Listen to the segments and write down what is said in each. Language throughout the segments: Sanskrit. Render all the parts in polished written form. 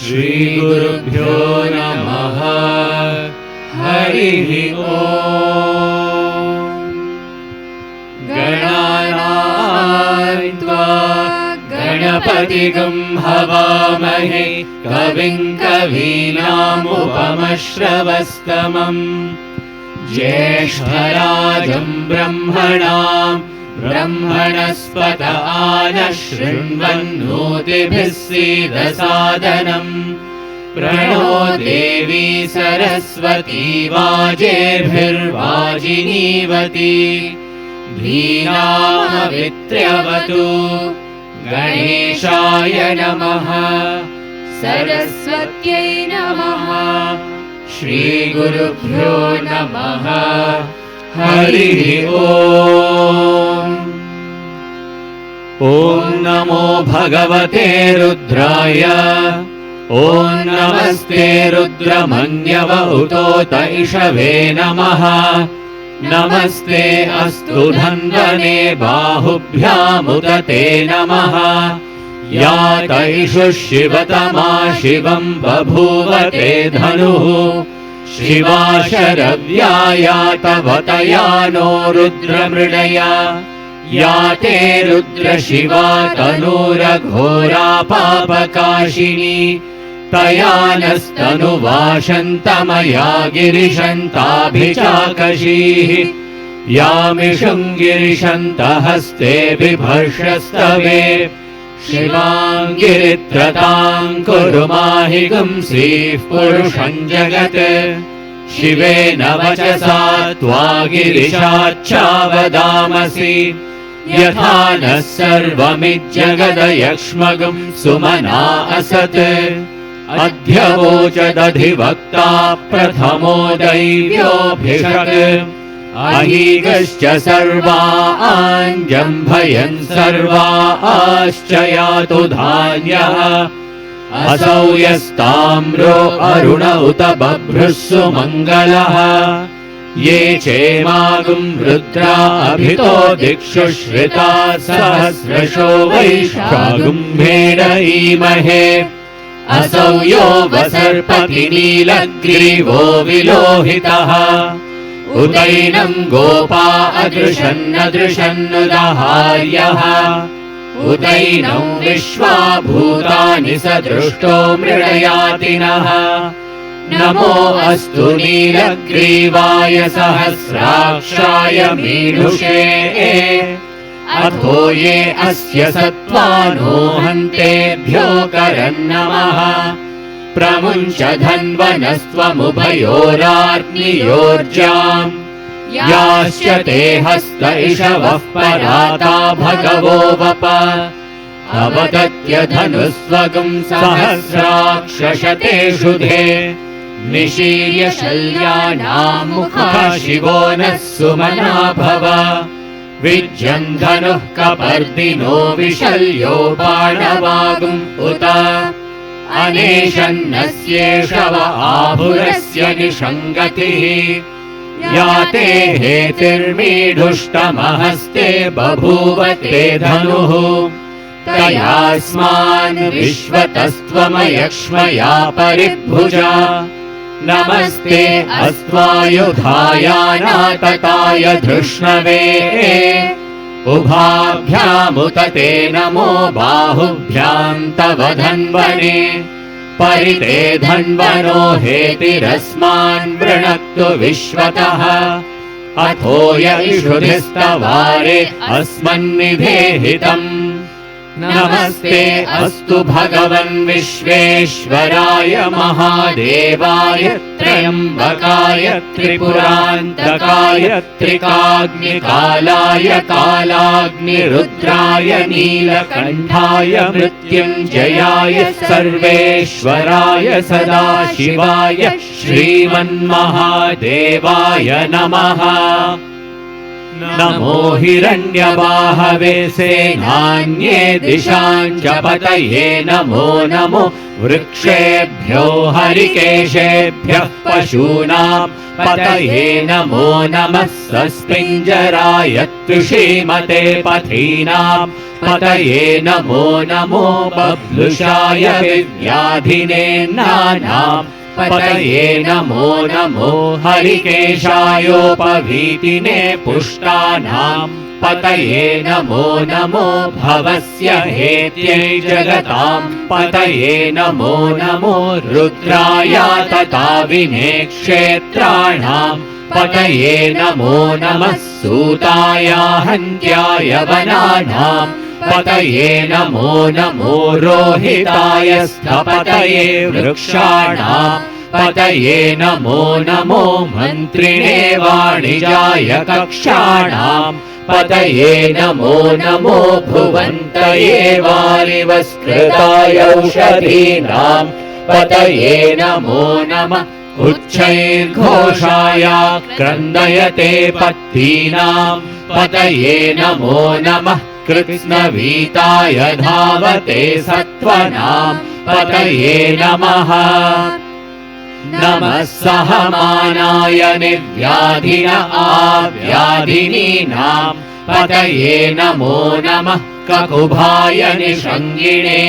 श्रीगुरुभ्यो नमः। हरिः ओम्। गणानां त्वा गणपतिगं हवामहे कविं कवीनामुपमश्रवस्तमम् ज्येष्ठराजं ब्रह्मणस्पत आनः शृण्वन्नोतिभिः सीदसादनम् प्रणो देवी सरस्वती वाजेभिर्वाजिनीवती धीनामवित्र्यवतु गणेशाय नमः सरस्वत्यै नमः श्रीगुरुभ्यो नमः हरिः ओम्। ॐ नमो भगवते रुद्राय ॐ नमस्ते रुद्रमन्यव उतोत इषवे नमः नमस्ते अस्तु धन्वने बाहुभ्यामुदते नमः या तैषु शिवतमा शिवं बभूवते धनुः शिवा शरव्या या तव तया नो रुद्रमृडया या ते रुद्रशिवा तनूरघोरा पापकाशिनी तया नस्तनुवाशन्तमया गिरिशन्ताभिचाकशीः यामिषुङ्गिरिशन्तहस्ते बिभर्षस्तवे शिवां गिरित्रतां कुरु माहि गुंसीः पुरुषं जगत् शिवेन वचसा त्वा गिरिशाच्चावदामसि यथा नः सर्वमिज्जगदयक्ष्मगं सुमना असत् अध्यवोचदधिवक्ता प्रथमो दैव्योऽभिषक् अहीगश्च सर्वान् जम्भयन् सर्वाश्च यातु धान्यः असौ यस्ताम्रो अरुण उत बभ्रुः सुमङ्गलः ये चेमागुं रुद्रा अभितो दिक्षु श्रिता सहस्रशो वैशागुम्भेन ईमहे असौ यो वसर्पति नीलग्रीवो विलोहितः उदैनं गोपा अदृशन्नदृशन्नुदहार्यः उदैनं विश्वा भूतानि सदृष्टो मृडयातिनः नमो अस्तु नीलग्रीवाय सहस्राक्षाय मीढुषे अथो ये अस्य सत्त्वानो हन्तेभ्यो करन्नमः प्रमुञ्च धन्वनस्त्वमुभयोराग्नियोर्जाम् याश्च ते हस्त इषवः पराता भगवो वप अवदत्य धनुस्वगं सहस्राक्षशते शुधे निशीर्य शल्यानां मुखः शिवो नः सुमना भव विज्यन् धनुः कपर्दिनो विशल्यो बाणवागुम् उत अनेशन्नस्येषव आभुरस्य निषङ्गतिः या ते हेतिर्मीढुष्टमहस्ते बभूवते धनुः तयास्मान् विश्वतस्त्वमयक्ष्मया परिभुजा नमस्ते अस्त्वायुधायानातताय धृष्णवे उभाभ्यामुतते नमो बाहुभ्यां तव धन्वने परिते धन्वनो हेतिरस्मान् वृणक्तु विश्वतः अथो य इषुधिस्तवारे अस्मन्निधेहितम् नमस्ते अस्तु भगवन् विश्वेश्वराय महादेवाय त्र्यम्बकाय त्रिपुरान्तकाय त्रिकाग्निकालाय कालाग्निरुद्राय नीलकण्ठाय मृत्युञ्जयाय सर्वेश्वराय सदाशिवाय श्रीमन्महादेवाय नमः नमो हिरण्यबाहवे सेनान्ये दिशाञ्च पतये नमो नमो वृक्षेभ्यो हरिकेशेभ्यः पशूनां पतये नमो नमः सस्पिञ्जराय त्रिषीमते पथीनां पतये नमो नमो बभ्लुषाय विव्याधिने नानाम् पतये नमो नमो हरिकेशायोपवीतिने पुष्टानाम् पतये नमो नमो भवस्य हेत्यै जगताम् पतये नमो नमो रुद्राय तताविने क्षेत्राणाम् पतये नमो नमः सूताय हन्त्याय वनानाम् पतये नमो नमो रोहिताय स्थपतये वृक्षाणाम् पतये नमो नमो मन्त्रिणे वाणिजाय कक्षाणाम् पतये नमो नमो भुवन्तये वारिवस्कृताय औषधीनाम् पतये नमो नमः उच्चैर्घोषाय क्रन्दयते पत्तीनाम् पतये नमो नमः कृत्स्नवीताय धावते सत्त्वनाम् पतये नमः नमः सहमानाय निर्व्याधिन आव्याधिनीनाम् पतये नमो नमः ककुभाय निषङ्गिणे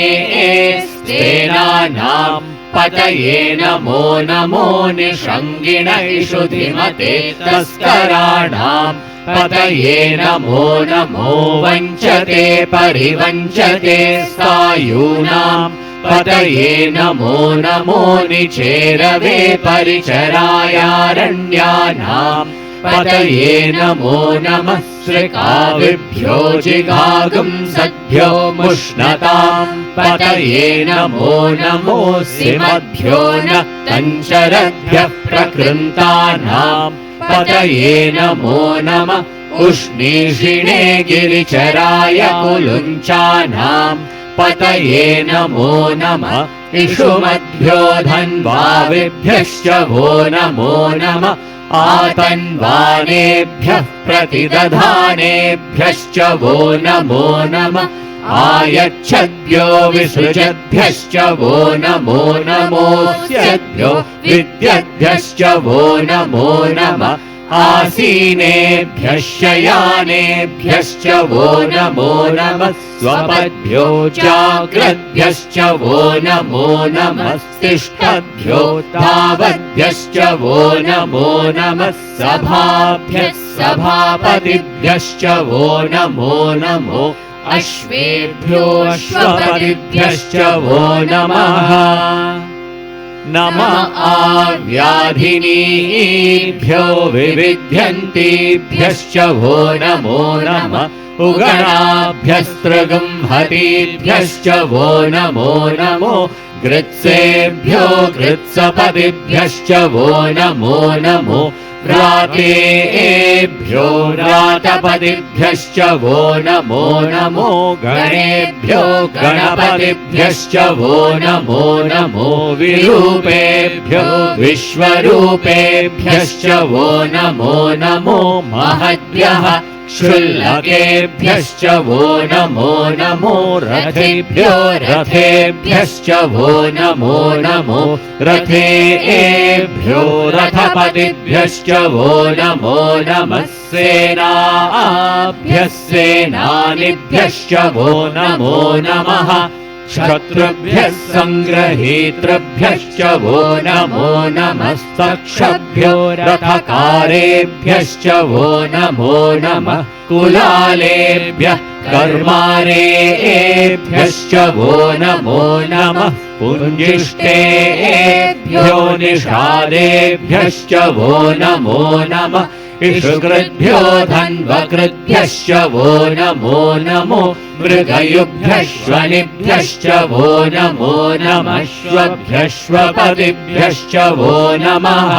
स्तेनानाम् पतये नमो नमो निषङ्गिण इषुधिमते तस्कराणाम् पतये नमो नमो वञ्चते परिवञ्चते सायूनाम् पतये नमो नमो निचेरवे परिचरायारण्यानाम् पतये नमो नमः श्रिकाविभ्यो जिगागुं सद्भ्यो मुष्णताम् पतये नमो नमो सिमद्भ्यो न तञ्चरद्भ्यः प्रकृन्तानाम् पतये नमो नमः उष्णीषिणे गिरिचराय कुलुञ्चानाम् पतये नमो नमः इषुमद्भ्यो धन्वाविभ्यश्च वो नमो नमः आतन्वानेभ्यः प्रतिदधानेभ्यश्च वो नमो नमः आयच्छद्भ्यो विसृजद्भ्यश्च वो नमो नमोऽस्यद्भ्यो विद्यद्भ्यश्च वो नमो नमः आसीनेभ्यः शयानेभ्यश्च वो नमो नमः स्वपद्भ्यो जाग्रद्भ्यश्च वो नमो नमः तिष्ठद्भ्यो धावद्भ्यश्च वो नमो नमः सभाभ्यः सभापतिभ्यश्च वो नमो नमो अश्वेभ्यो अश्वपतिभ्यश्च वो नमः नमः आव्याधिनीभ्यो विविध्यन्तीभ्यश्च वो नमो नमः उगणाभ्यस्त्रगंहतीभ्यश्च वो नमो नमो गृत्सेभ्यो गृत्सपतिभ्यश्च वो नमो नमो व्रातेभ्यो व्रातपतिभ्यश्च वो नमो नमो गणेभ्यो गणपतिभ्यश्च वो नमो नमो विरूपेभ्यो विश्वरूपेभ्यश्च वो नमो नमो महद्भ्यः क्षुल्लकेभ्यश्च वो नमो नमो रथेभ्यो रथेभ्यश्च वो नमो नमो रथेभ्यो रथपतिभ्यश्च वो नमो नमः सेनाभ्यः सेनानिभ्यश्च वो नमो नमः शत्रुभ्यः सङ्ग्रहीतृभ्यश्च वो नमो नमस्तक्षभ्यो रथकारेभ्यश्च वो नमो नमः कुलालेभ्यः कर्मारेभ्यश्च वो नमो नमः पुञ्जिष्टेभ्यो निषादेभ्यश्च वो नमो नमः इषुकृद्भ्यो धन्वकृद्भ्यश्च वो नमो नमो मृगयुभ्यश्वनिभ्यश्च वो नमो नमः श्वभ्यश्वपतिभ्यश्च वो नमः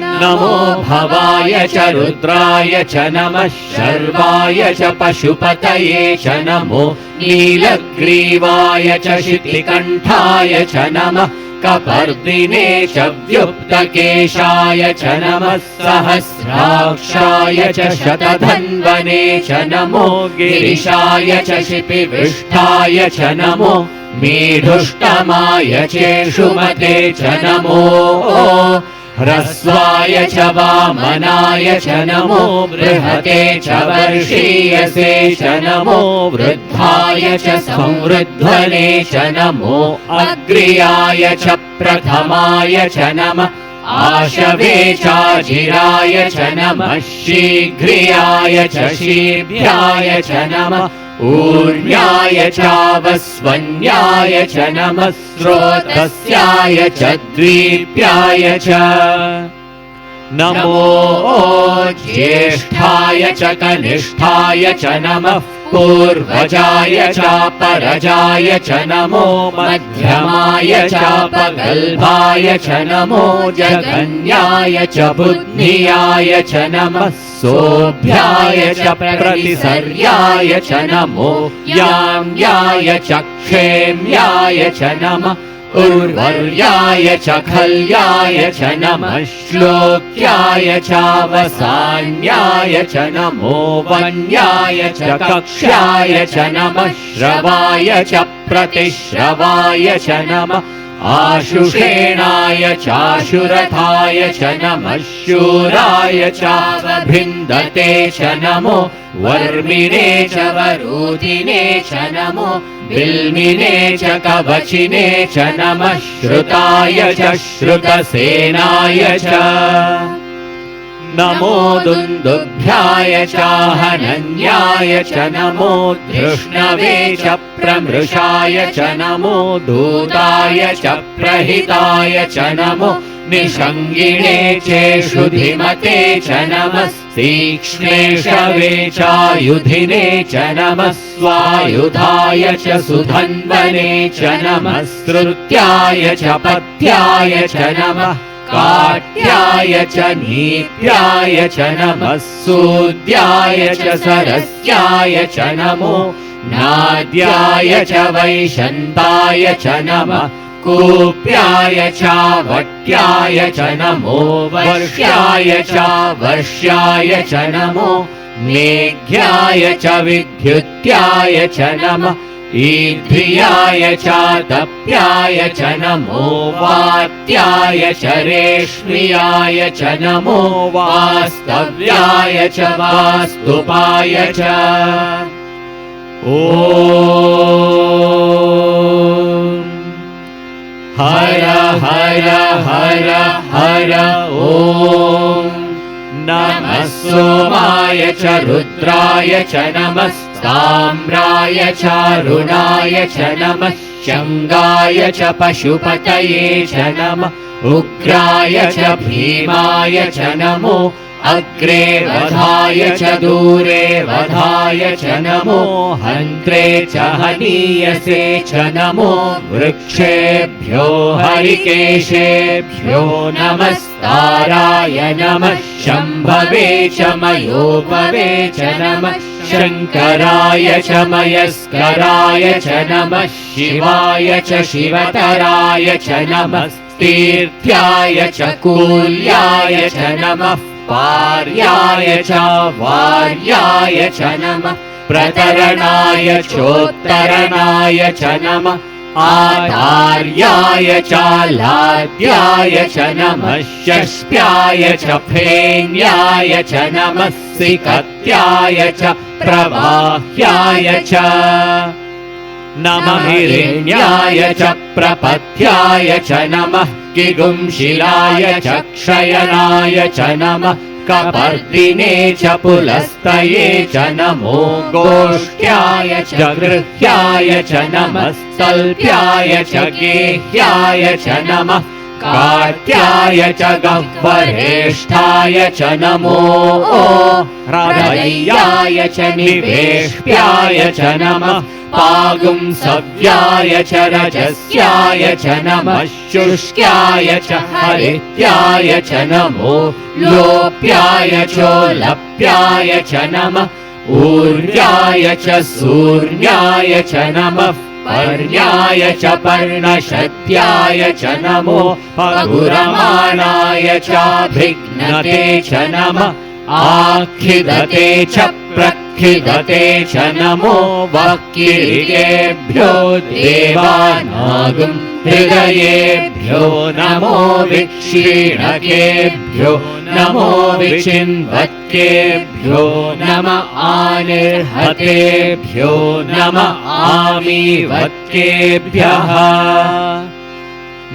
नमो भवाय च रुद्राय च नमः शर्वाय च पशुपतये च नमो नीलग्रीवाय च शितिकण्ठाय च नमः कपर्दिने च व्युक्तकेशाय च नमः सहस्राक्षाय च शतधन्वने च नमो गिरिशाय च शिपिविष्ठाय च नमो मीढुष्टमाय चेषुमते च नमो ह्रस्वाय च वामनाय च नमो बृहते च वर्षीयसे च नमो वृद्धाय च संवृध्वने च नमो अग्र्याय च प्रथमाय च नमः आशवे चाजिराय च नमः शीघ्रियाय च शीभ्याय च नमः ऊर्ण्याय चावस्वन्याय च नमः स्रोतस्याय च द्वीप्याय च नमो ज्येष्ठाय च कनिष्ठाय च नमः पूर्वजाय चापरजाय च नमो मध्यमाय चापगल्भाय च नमो जगन्याय च बुद्धियाय च नमः सोऽभ्याय च प्रतिसर्याय च नमो याम्याय च क्षेम्याय च नमः उर्वर्याय च खल्याय च नमः श्लोक्याय चावसान्याय च नमो वन्याय च कक्ष्याय च नमः श्रवाय च प्रतिश्रवाय च नमः आशुषेणाय चाशुरथाय च नमः शूराय चावभिन्दते च नमो वर्मिणे च वरूधिने च नमो बिल्मिने च कवचिने च नमः श्रुताय च श्रुतसेनाय च नमो दुन्दुभ्याय चाहनन्याय च नमो धृष्णवे च प्रमृषाय च नमो दूताय च प्रहिताय च नमो निषङ्गिणे चेषुधिमते च नमः तीक्ष्णेषवे चायुधिने च नमः स्वायुधाय च सुधन्वने च नमः श्रुत्याय च पत्याय च नमः काट्याय च नीप्याय च नमः सूद्याय च सरस्याय च नमो नाद्याय च वैशन्ताय च नमः कूप्याय चावट्याय च नमो वर्ष्याय चावर्ष्याय च नमो मेघ्याय च विद्युत्याय च नमः ईध्रियाय चातप्याय च नमो वात्याय च रेश्म्याय च नमो वास्तव्याय च वास्तुपाय च ॐ हर हर हर हर ॐ नमः सोमाय च रुद्राय च नमः ताम्राय चारुणाय च नमः शङ्गाय च पशुपतये च नमः उग्राय च भीमाय च नमो अग्रे वधाय च दूरे वधाय च नमो हन्त्रे च हनीयसे च नमो वृक्षेभ्यो हरिकेशेभ्यो नमस्ताराय नमः शम्भवे च मयोपवे च नमः शङ्कराय च मयस्कराय च नमः शिवाय च शिवतराय च नमः तीर्थ्याय च कूल्याय च नमः पार्याय च वार्याय च नमः प्रतरणाय चोत्तरणाय च नमः आधार्याय चालाद्याय च नमः षष्ट्याय च फेन्याय च नमः सिकत्याय च प्रवाह्याय च नमः हिरण्याय च प्रपथ्याय च नमः किगुंशिलाय च क्षयनाय च नमः कपर्दिने च पुलस्तये च नमो गोष्ठ्याय च गृह्याय च नमः सल्प्याय च गेह्याय च नमः कार्त्याय च गह्वरेष्ठाय च नमो हृदयाय च निवेश्याय च नमः पागुंसव्याय च रजस्याय च नमः शुष्क्याय च हरित्याय च नमो लोप्याय चोलप्याय च नमः ऊर्याय च सूर्याय च नमः पर्याय च पर्णशत्याय च नमो पगुरमाणाय चाभिघ्नते च नमः आखिदते च प्रखिदते च नमो वक्किरीटेभ्यो देवानागं हृदयेभ्यो नमो विक्षीणकेभ्यो नमो विचिन्वत्केभ्यो नम आनिर्हतेभ्यो नम आमीवत्केभ्यः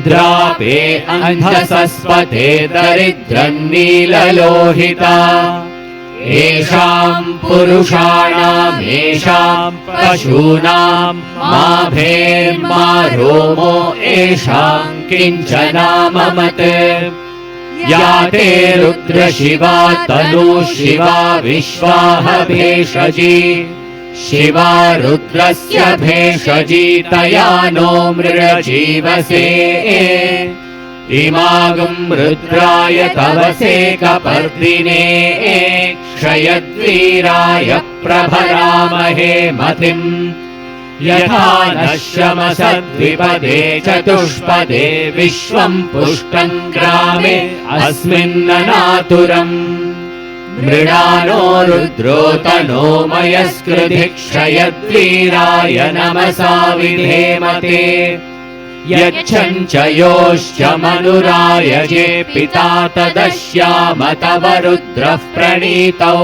द्रापे अन्धसस्पते दरिद्रन्नीललोहिता येषाम् पुरुषाणाम् येषाम् पशूनाम् मा भेर्मा रोमो येषाम् किञ्चनाममत् या ते रुद्रशिवा तनुः शिवा विश्वाह भेषजी शिवा रुद्रस्य भेषजी तया नो मृळजीवसे इमागुम् रुद्राय तवसे कपर्दिने क्षयद्वीराय प्रभरामहे मतिम् यथा नश्यमसद्विपदे चतुष्पदे विश्वम् पुष्टम् ग्रामे अस्मिन्ननातुरम् मृडानो रुद्रोतनो मयस्कृधि क्षयद्वीराय नमसा विधेमते यच्छञ्च योश्च मनुरायजे पिता तदश्याम तव रुद्रः प्रणीतौ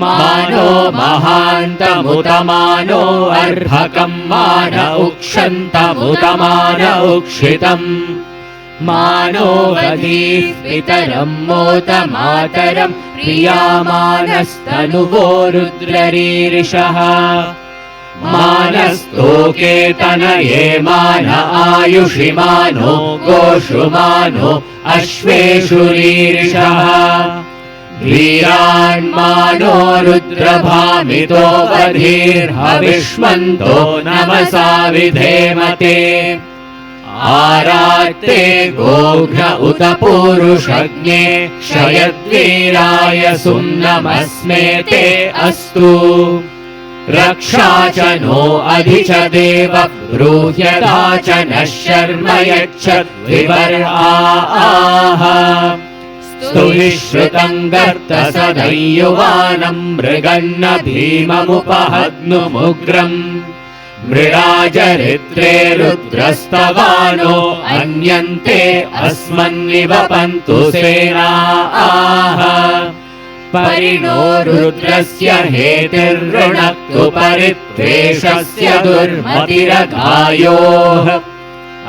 मानो महान्तमुतमानो अर्भकम् मान उक्षन्तमुतमान उक्षितम् मानो वदीः पितरम् मोत मातरम् प्रियामानस्तनुवो रुद्ररीरिषः मानस्तोके तनये मान आयुषि मानो गोषु मानो अश्वेषु रीरिषः वीरान्मानो रुद्रभामितो वधीर्हविष्मन्तो नमसा विधेमते आरात्ते गोघ्न उत पूरुषज्ञे क्षयद्वीराय सुम्नमस्मे ते अस्तु रक्षा च नो अधि च देव ब्रूह्यता च नः शर्म यच्छद्विवर्आः स्तुहिश्रुतम् गर्तसदयुवानम् मृगन्न भीममुपहग्नुमुग्रम् मृडाजरित्रे रुद्रस्तवानो अन्यन्ते अस्मन्निवपन्तु सेनाः परिणो रुद्रस्य हेतिर्ऋणक्तु परित्वेषस्य दुर्मतिरगायोः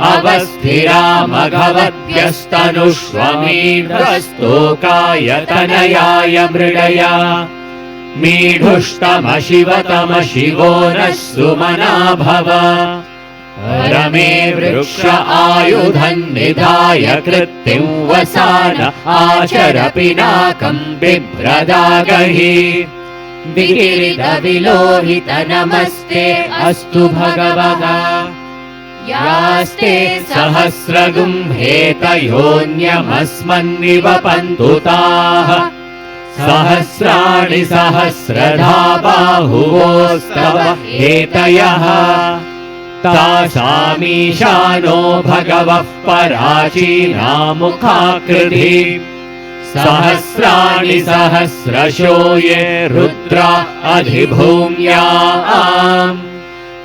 अवस्थिरामघवद्भ्यस्तनुष्वमीढ्रस्तोकाय तनयाय मृडया मीढुष्टमशिवतमशिवो नः सुमना भव रमे वृक्ष आयुधम् निधाय कृत्तिम् वसान आचर पिनाकम् बिभ्रदागहि विकिरितविलोहित नमस्ते अस्तु भगवः यास्ते सहस्रगुम्भेतयोऽन्यमस्मन्निवपन्तु ताः सहस्राणि सहस्रधा बाहुवोस्तव हेतयः तासामीशानो भगवः पराचीनामुखाकृति सहस्राणि सहस्रशो ये रुद्रा अधिभूम्याम्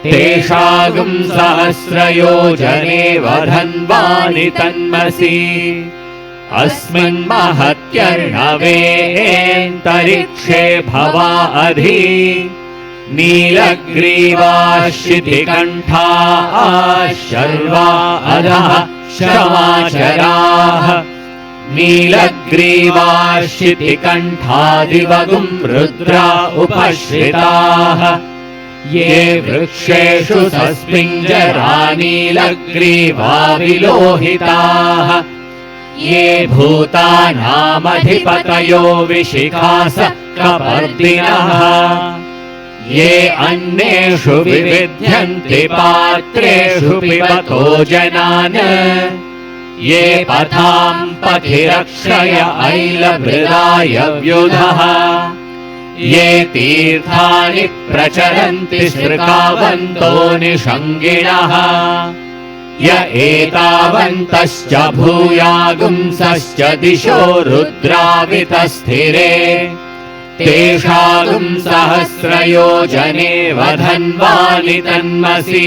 तेषागुम् सहस्रयोजनेव धन्वानि तन्मसि अस्मिन् महत्यर्णवेऽन्तरिक्षे भवा अधि नीलग्रीवाश्चितिकण्ठाः शर्वा अधः शमाचराः नीलग्रीवाश्चितिकण्ठादिवगुम् रुद्रा उपश्रिताः ये वृक्षेषु सस्मिञ्जरा नीलग्रीवा विलोहिताः ये भूतानामधिपतयो विशिखास कपर्दिनः ये अन्येषु विविध्यन्ति पात्रेषु पिबतो जनान् ये पथाम् पथिरक्षय ऐलभृदाय व्युधः ये तीर्थानि प्रचरन्ति श्रुकावन्तो निषङ्गिणः य एतावन्तश्च भूयागुंसश्च दिशो रुद्रावितस्थिरे तेषागुम् सहस्रयोजनेव धन्वानि तन्मसि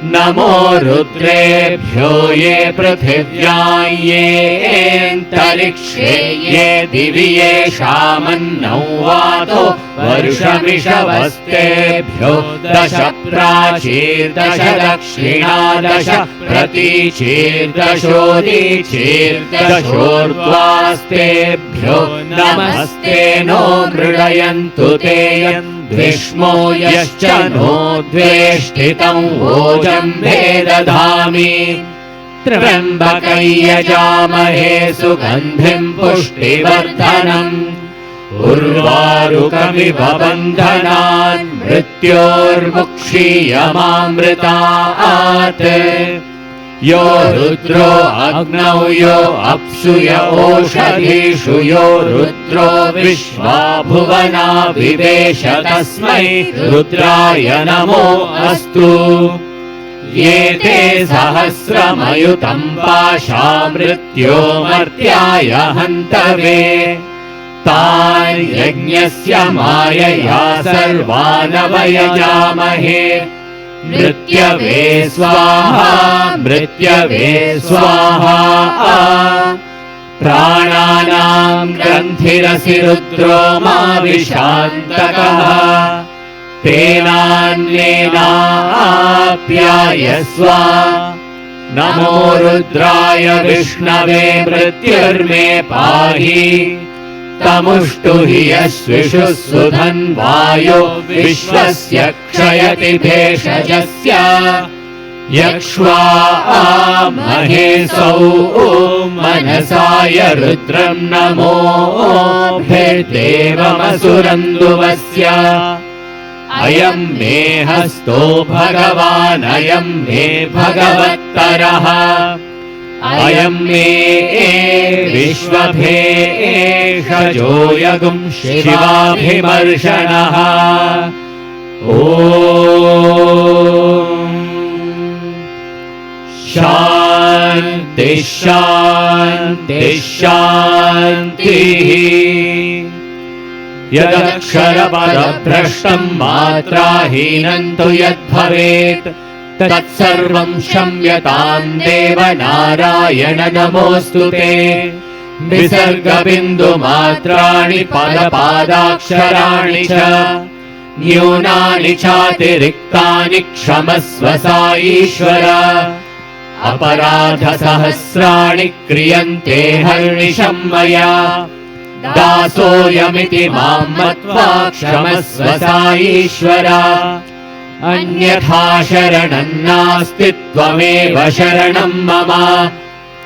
नमो रुद्रेभ्यो ये पृथिव्यां येऽन्तरिक्षे ये दिवि येषामन्नौ वातो वर्षमिषवस्तेभ्यो दश प्राचीर्दश दक्षिणा दश प्रतीचीर्दशोदीचीर्दशोर्ध्वास्तेभ्यो नमस्ते नो मृडयन्तु ते द्विष्मो यश्च नो द्वेष्टितं वोजम्भे दधामि त्र्यम्बकं यजामहे सुगन्धिं पुष्टिवर्धनम् उर्वारुकमिव बन्धनान् मृत्योर्मुक्षीयमामृतात् यो रुद्रो अग्नौ यो अप्सु य ओषधीषु यो रुद्रो विश्वा भुवना विवेश तस्मै रुद्राय नमो अस्तु ये ते सहस्रमयुतं पाशा मृत्यो मर्त्याय हन्तवे तान् यज्ञस्य मायया सर्वानवयजामहे मृत्यवे स्वाहा मृत्यवे स्वाहा प्राणानां ग्रन्थिरसि रुद्रो मा विशान्तकः तेनान्येनाप्यायस्व नमो रुद्राय विष्णवे मृत्युर्मे पाहि तमुष्टु हि यस्विषु सुधन्वायो विश्वस्य क्षयति भेषजस्य यक्ष्वा महेशौ मनसाय रुद्रं नमो भेदेवमसुरन्दुवस्य अयं मे हस्तो भगवान् अयं मे भगवत्तरः अयं मे विश्वभेषजो यगुं शिवाभिमर्शनः ॐ शान्ति शान्ति शान्तिः यदक्षरपदभ्रष्टं मात्राहीनं तु यद्भवेत् तत्सर्वं क्षम्यतां देव नारायण नमोऽस्तु ते विसर्गबिन्दुमात्राणि पदपादाक्षराणि च न्यूनानि चातिरिक्तानि क्षमस्व साईश्वर अपराधसहस्राणि क्रियन्ते हर्निशं मया दासोऽयमिति मां मत्वा क्षमस्व साईश्वर अन्यथा शरणं नास्ति त्वमेव शरणं मम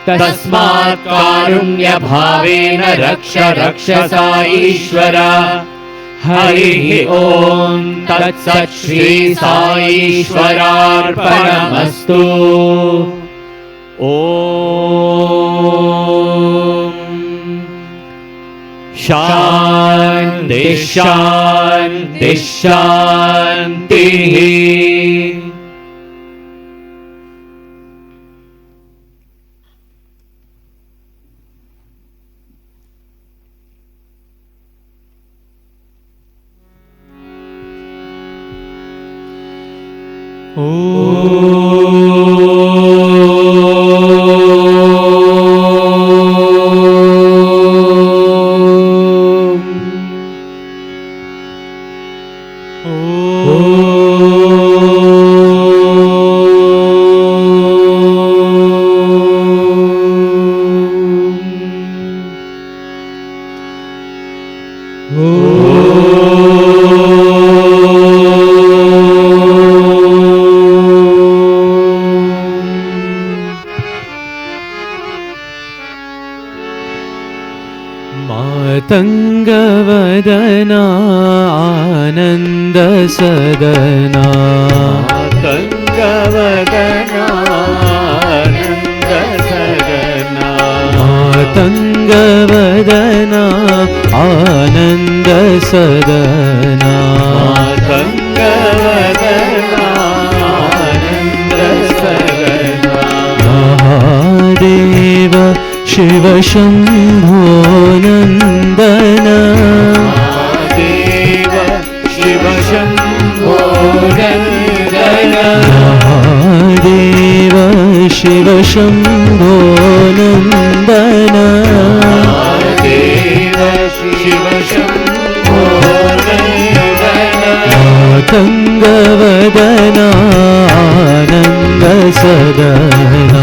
तस्मात् कारुण्यभावेन रक्ष रक्ष साईश्वर हरिः ॐ तत्सत् श्री साईश्वरार्पणमस्तु ॐ शान्ति शान्ति शान्तिः मातङ्गवदना आनन्दसदना मातङ्गवदना आनन्दसदना मातङ्गवदना आनन्दसदना मातङ्गवदना आनन्दसदना महादेव शिव शम्भो नन्दन महादेव शिव शम्भो नन्दन ಶಿವ ಶಂಭೋ ನಂದನ ದೇವ ಶಿವ ಶಂಭೋ ನಂದನ ಮಾತಂಗವದನ ಆನಂದ ಸದನ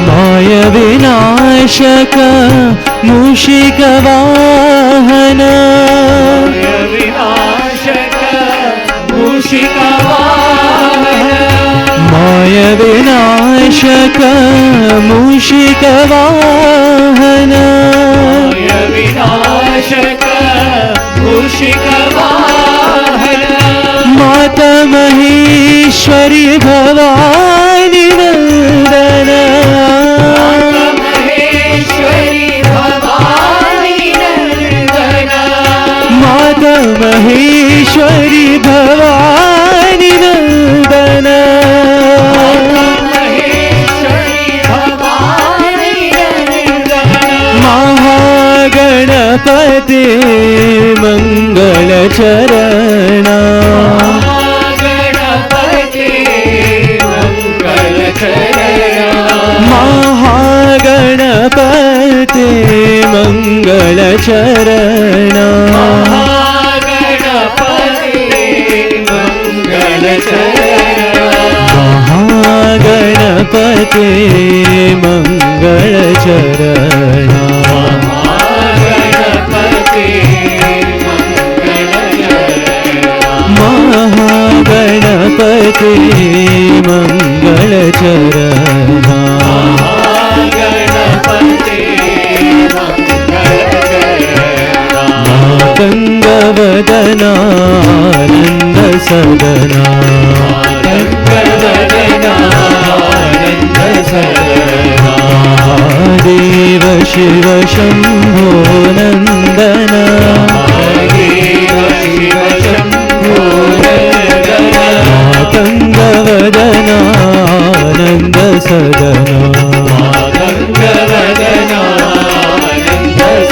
ಮಾಯ ವಿನಾಶಕ ಮೂಷಿಕ ವಾಹನ ವಿನಾಶಕ ಮೂಷಿಕ ವಾಹನ ಮಾಯ ವಿನಾಶಕ ಮೂಷಿಕ ವಾಹನ ವಿನಾಶಕ ಮೂಷಿಕ ವಾಹನ ಮಾತ ಮಹೇಶ್ವರಿ ಭವಾನಿ ನಂದನ ಮಹೇಶ್ವರಿ ಭವಾನಿ ನಂದನ ಮಾತ ಮಹೇಶ್ವರಿ ಭವಾನಿ ನಂದನ ಮಹೇಶ್ವರಿ ಭವಾನಿ ನಂದನ ಮಹಾಗಣಪತಿ ಮಂಗಳ ಚರಣ ಗಣಪತಿ ಮಂಗಳ ಚರಣ ಮಹಾಗಣಪತಿ ಮಂಗಳ ಚರಣ ಗಣಪತಿ ಮಂಗಳ ಚರಣ ಮಹಾಗಣಪತಿ ಮಂಗಳ ಚರಣ ಗಣಪತಿ ಮಹಾಗಣಪತಿ ಮಂಗಳ ಚರಣ ಗಣಪತಿ ಮಂಗಳ ಚರಣ ಮಾತಂಗವದನ ಆನಂದ ಸದನ ಗಣಪತಿ ಸದನ ದೇವ ಶಿವ ಶಂಭೋ ನಂದನ ದೇವ ಶಿವ ಶಂಭೋ ನಂದನ ಮಾತಂಗವದನ ಆನಂದ ಸದನ ಮಾತಂಗವದನಾನಂದ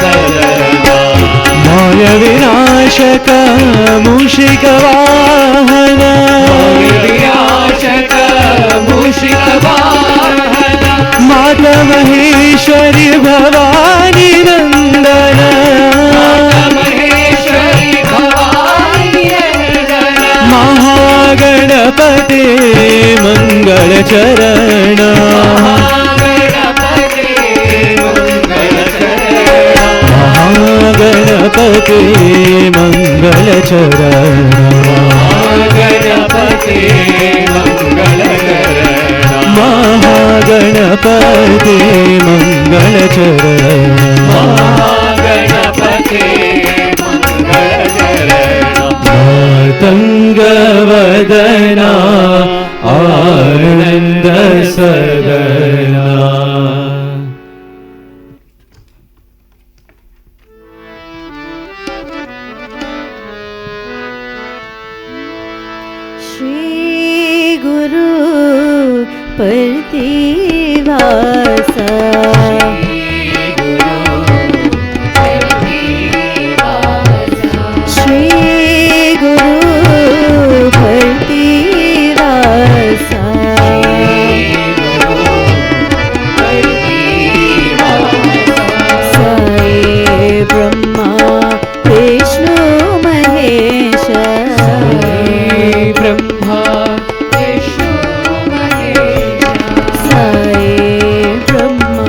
ಸದನ ಮಾಯ ವಿನಾಶಕ ಮೂಷಿಕ ವಾಹನ ವಿನಾಶಕ ಮೂಷಿಕ ವಾಹನ ಮಾತ ಮಹೇಶ್ವರಿ ಭವಾನಿ ನಂದನ ಮಹೇಶ್ವರಿ ಭವಾನಿ ನಂದನ ಮಹಾಗಣಪತಿ ಮಂಗಳ ಚರಣ ಗಣಪತಿ ಮಂಗಳ ಚರಣ ಮಹಾಗಣಪತಿ ಮಂಗಳ ಚರಣ ಗಣಪತಿ ಮಂಗಳ ಚರಣ ಮಹಾಗಣಪತಿ ಮಂಗಳ ಚರಣ ಗಣಪತಿ ಮಂಗಳ ಚರಣ ಮಾತಂಗವದನ ಆನಂದ ಸದನ श्री गुरु प्रतिवासा श्री गुरु प्रतिवासा साई ब्रह्मा विष्णु महेश ब्रह्मा विष्णु महेश साई ब्रह्मा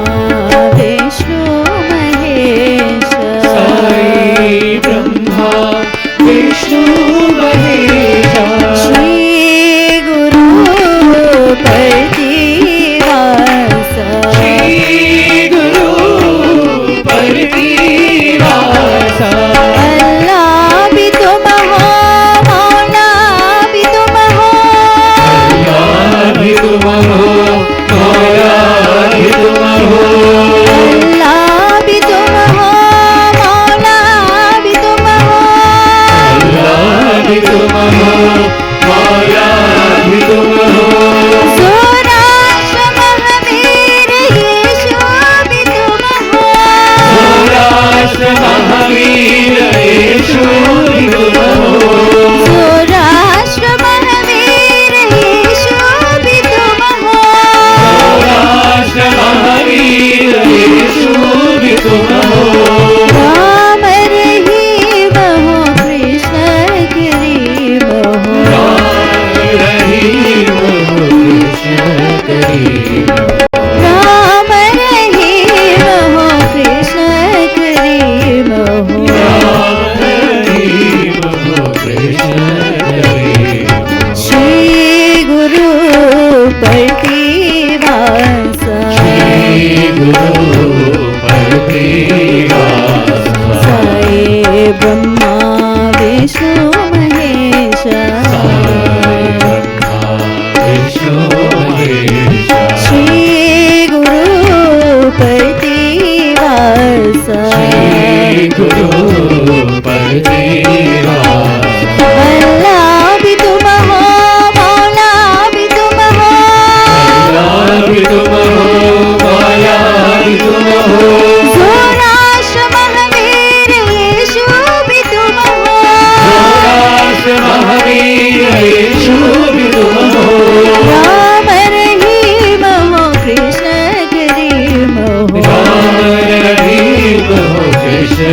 ब्रह्मा विष्णु महेश श्री गुरुपतिवास अल्लाह भी तुम हो मौला भी तुम हो जोराष्ट्र महावीर यीशु भी तुम हो राम रहीम हो कृष्ण करीम हो राम रहीम हो कृष्ण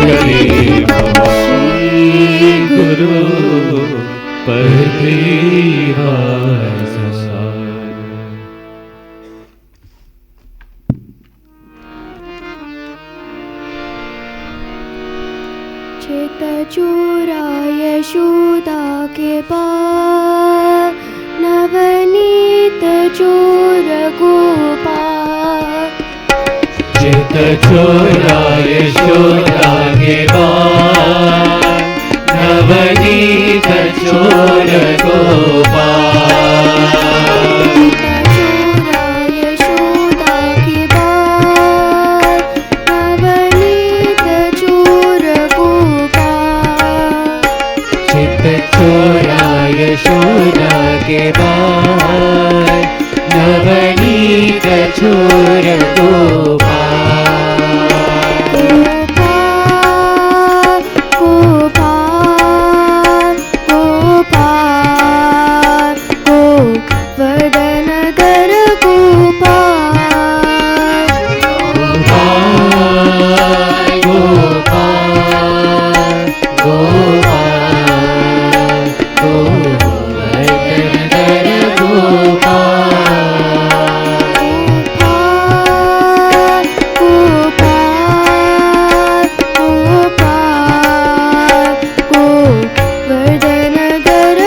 करीम गुरु पतिवास चित चोरा यशोदा के पास नवनीत चोर गोपाल चित चोरा यशोदा के बाद नवनीत चोर गोपाल चोरा यशोदा के बाद नवनीत चोर गोपाल चित चोरा यशोदा के बाद नवनीत चोर गोपाल गोपाल गोपाल गोवर्धन धर गोपाल गोपाल गोपाल गोवर्धन धर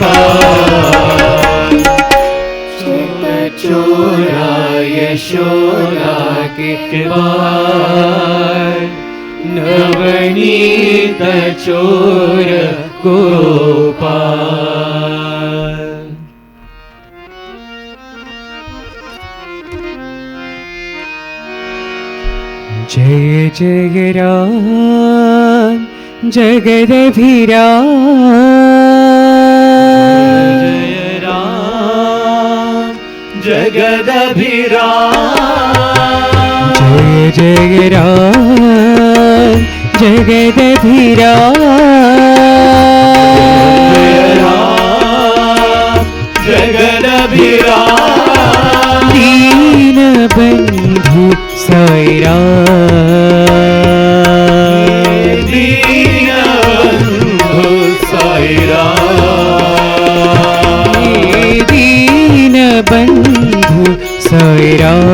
गोपाल चोरा यशोदा के बाल नवनीत चोर गोपाल। जय जय राम जगदभिराम जय राम जगदभिराम जय जय राम जगदभिराम जगदभिराम दीन बंधु साई राम दीन बंधु साई राम दीन बंधु साई राम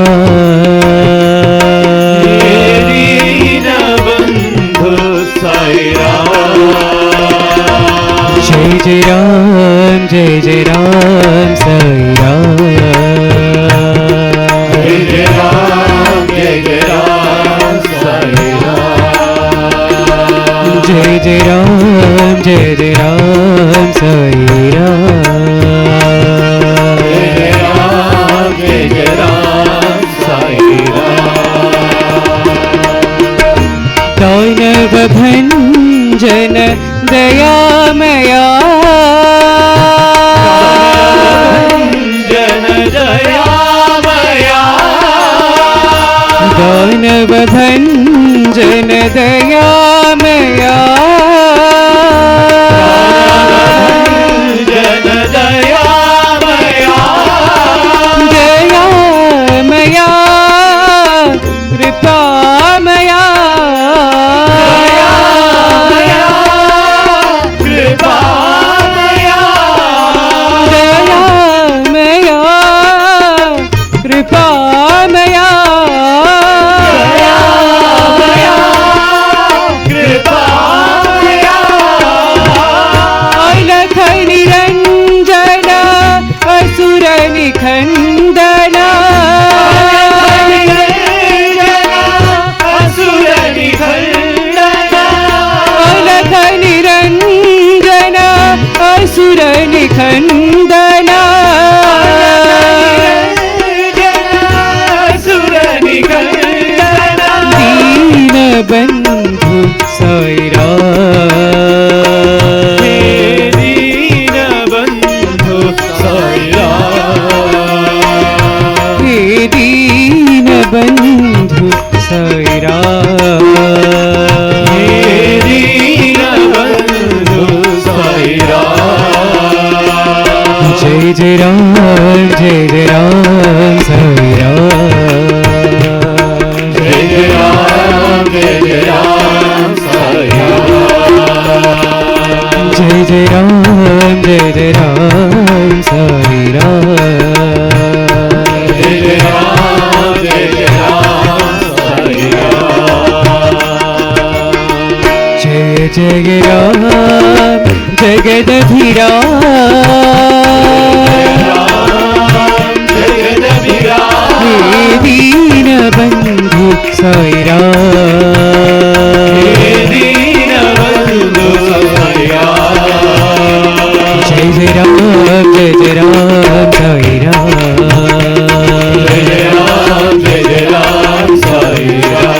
दीन बंधु साई राम जय जय राम साई राम जय जय राम साई राम जय जय राम साई राम जय जय राम साई राम दानव भंजन दयामया जन दयामया दानव भंजन दयामया जन दयामया दयामया कृपामया कृपामया दयामया कृपामया कृपामया अलख निरंजन असुर निखंदन असुर निखंडन अलख निरंजन असुर निखंदन असुर निखंडन दीन बंधु साई राम दीन बंधु साई राम हे दीन बंधु साई राम दीन बंधु साई राम जय जय राम साई राम जय जय राम साई राम जय जय राम साई राम जय जय राम साई राम जय जय राम जगदभिराम जगदभिराम हे दीन बंधु साई राम दीन बंधु साई राम जय जय राम साई राम जय जय राम साई राम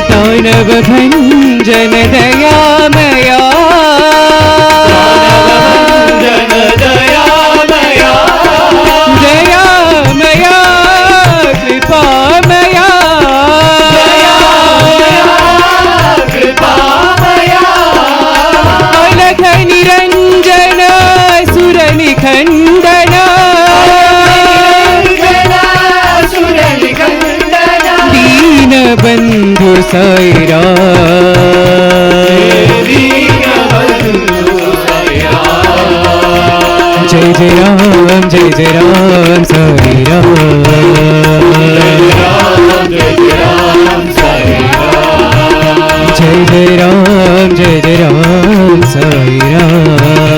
दानव भंजन दयामया जन दयामया दयामया कृपामया कृपामया अलख निरंजन सुर निखंडन असुर निखंडन दीन बंधु साई राम दीन बंधु साई राम जय जय राम साई राम जय राम साई राम जय जय राम साई राम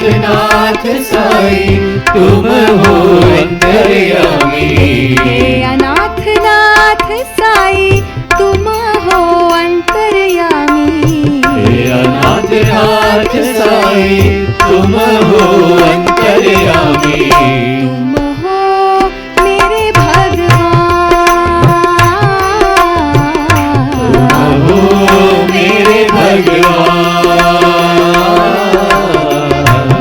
अनाथ नाथ साई तुम हो अंतर्यामी। हे अनाथ नाथ साई तुम हो अंतर्यामी। हे अनाथ नाथ साई तुम हो अंतर्यामी। तुम हो मेरे भगवान। तुम हो मेरे भगवान।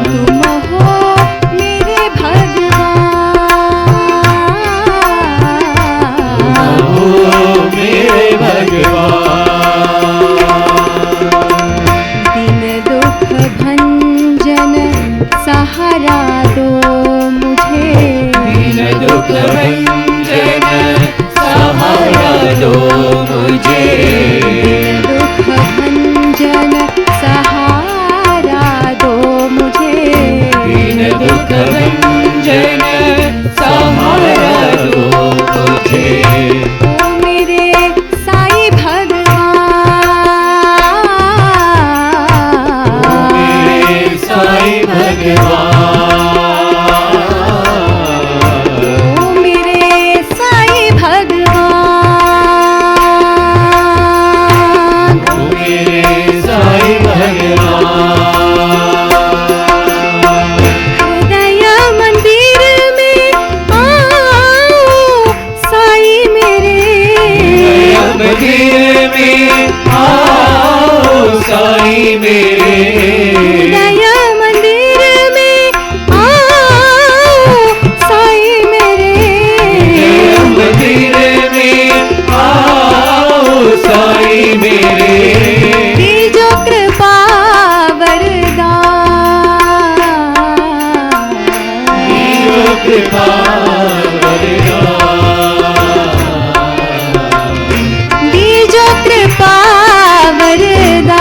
तुम हो मेरे भगवान। हो मेरे भगवान। दिन दुख भंजन सहारा दो मुझे। दीन दुख भंजन सहारा दो मुझे। दिन दुख भंजन सहारा दो मुझे। दीन दुख भंजन सहारा दो मुझे। ओ मेरे साईं भगवान। मेरे साईं भगवान। ओ मेरे साईं भगवान। मेरे साईं भगवान। हृदय मंदिर में आओ साईं मेरे। मंदिर में आओ साईं मेरे। हृदय मंदिर में आओ साईं मेरे। मंदिर में आओ साईं मेरे। दीजो कृपा वरदान। दीजो कृपा वरदान। दीजो कृपा वरदान।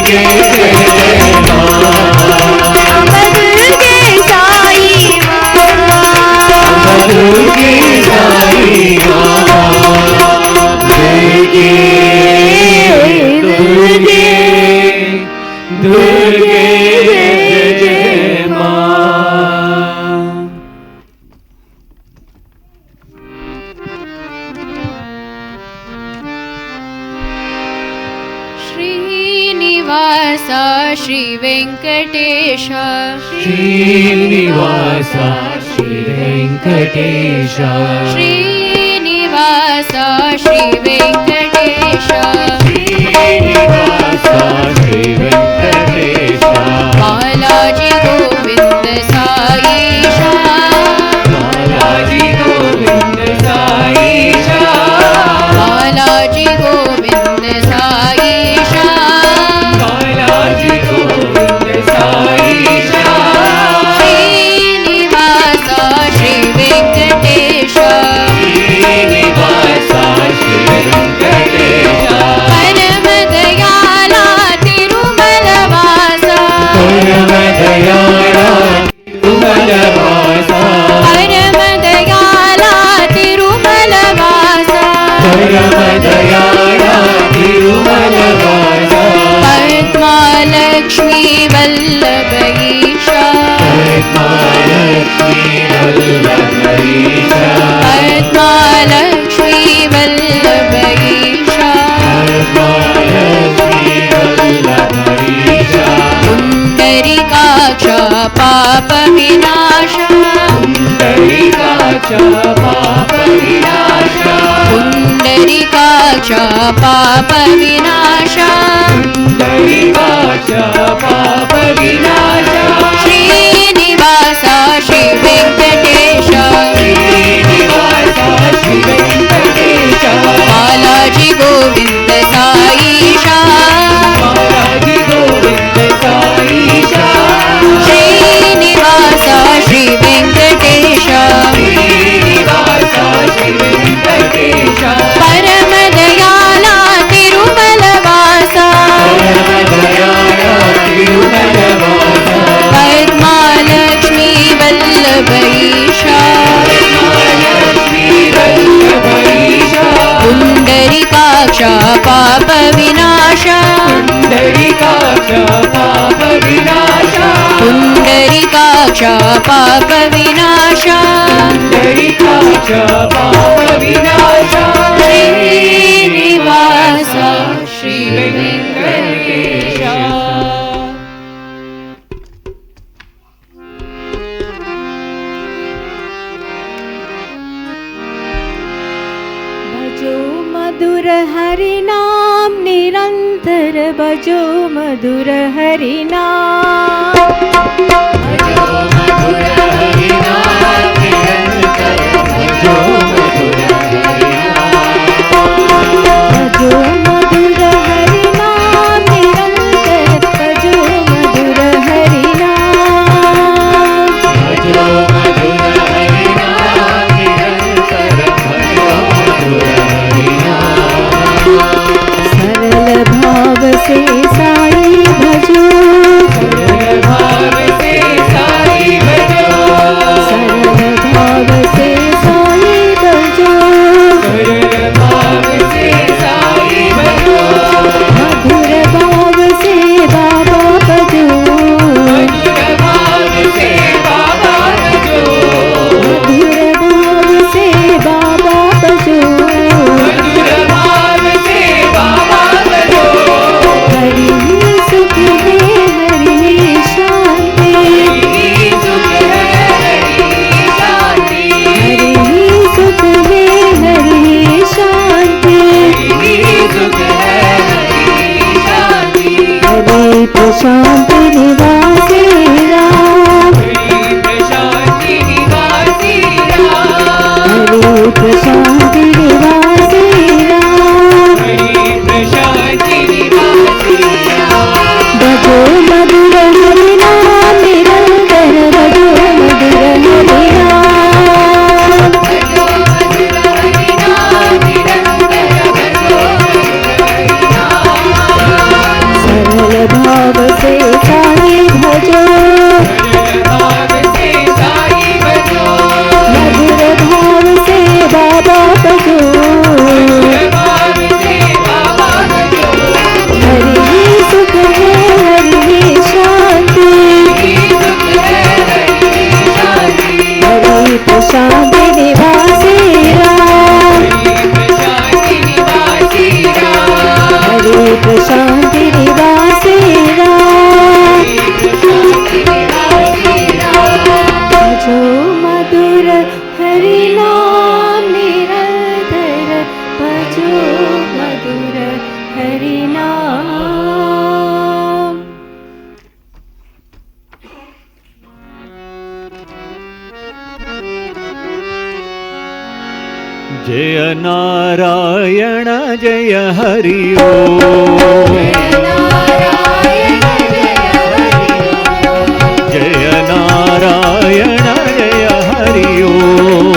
दुर्गे जय जय माँ अम्बा दुर्गे साई माँ दुर्गे साई माँ दुर्गे दुर्गे दुर्गे जय जय माँ। श्रीनिवास श्री वेंकटेश श्रीनिवास श्री वेंकटेश श्रीनिवास श्री वेंकटेश श्रीनिवास श्री वेंकटेश बालाजी गोविंद साईशा बालाजी गोविंद साईशा बालाजी गोविंद साईशा बालाजी गोविंद साईशा श्रीनिवास श्री वेंकटेश श्रीनिवास श्री वेंकटेश परम दयाला तिरुमलवासा परम दयाला तिरुमलवासा परम दयाला तिरुमलवासा परम दयाला तिरुमलवासा पद्मालक्ष्मी वल्लभ ईशा पद्मालक्ष्मी वल्लभ ईशा पद्मालक्ष्मी वल्लभ ईशा पद्मालक्ष्मी वल्लभ ईशा पुण्डरीकाक्ष पाप विनाश पुण्डरीकाक्ष पाप विनाश पुण्डरीकाक्ष पाप विनाश पुण्डरीकाक्ष पाप विनाश श्रीनिवास श्री वेंकटेश श्रीनिवास श्री वेंकटेश बालाजी गोविंद साईशा बालाजी गोविंद साईशा श्रीनिवास श्री वेंकटेश श्रीनिवास श्री वेंकटेश परम दयाला तिरुमलवासा परम दयाला तिरुमलवासा पद्मालक्ष्मी वल्लभ ईशा पद्मालक्ष्मी वल्लभ ईशा पुण्डरीकाक्ष पाप विनाश पुण्डरीकाक्ष पाप विनाश पुण्डरीकाक्ष पाप विनाश पुण्डरीकाक्ष पाप विनाश श्रीनिवास श्री वेंकटेश भजो मधुर हरि नाम निरंतर भजो मधुर हरि नाम भजो मधुर हरि नाम निरंतर भजो मधुर हरि नाम भजो मधुर हरि नाम निरंतर भजो मधुर हरि नाम भजो मधुर हरि नाम निरंतर भजो मधुर हरि नाम सरल भाव से साई भजो सरल भाव से साई भजो सरल भाव से साई भजो सरल भाव से साई भजो मधुर भाव से बाबा भजो मधुर भाव से बाबा भजो मधुर भाव से बाबा भजो मधुर भाव से बाबा भजो हरि सुख है हरि शांति हरि सुख है हरि शांति हरि सुख है हरि शांति हरि सुख है हरि शांति हरि प्रशांत निवासी राम हरि प्रशांति निवासी राम हरि प्रशांत निवासी राम हरि प्रशांति निवासी राम भजो मधुर हरि नाम निरंतर भजो मधुर हरि नाम भजो मधुर हरि नाम निरंतर भजो मधुर हरि नाम सरल जय नारायण जय हरि ओम जय नारायण जय हरि ओम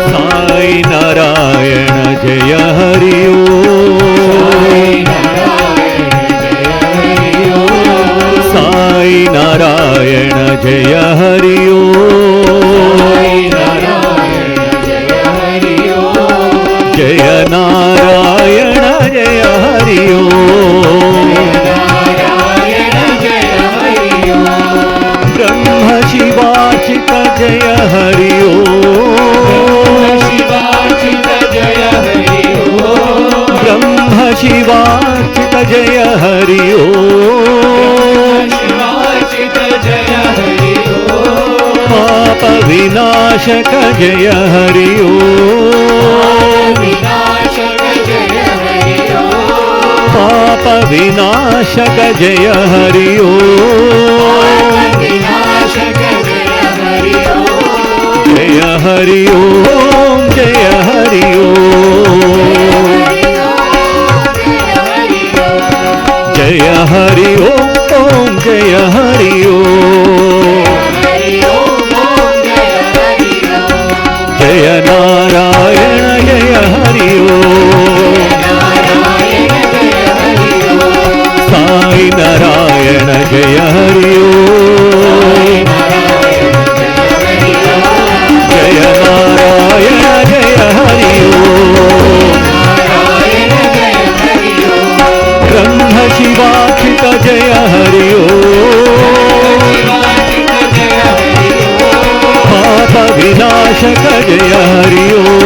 साई नारायण जय हरि ओम साई नारायण जय हरि ओम जय नारायण जय हरि ओम ब्रह्म शिवार्चित जय हरि ओम ब्रह्म शिवार्चित जय हरि ओम पाप विनाशक जय हरि ओम पाप विनाशक जय हरि ओम जय हरि ओम जय हरि ओम जय हरि ओम जय हरि ओम जय नारायण जय हरि ओम साई नारायण जय हरि ओम जय नारायण जय हरि ओम ब्रह्म शिवार्चित जय हरि ओम पाप विनाशक जय हरि ओम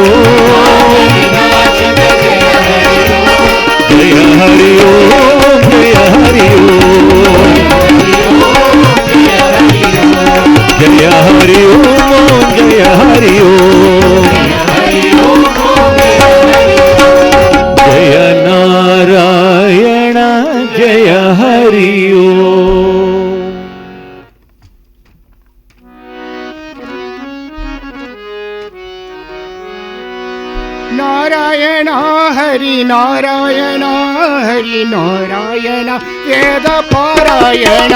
जय हरि ओम जय हरि ओम जय हरि ओम जय हरि ओम जय नारायण जय हरि ओम नारायण हरि नारायण हरि नारायण वेद पारायण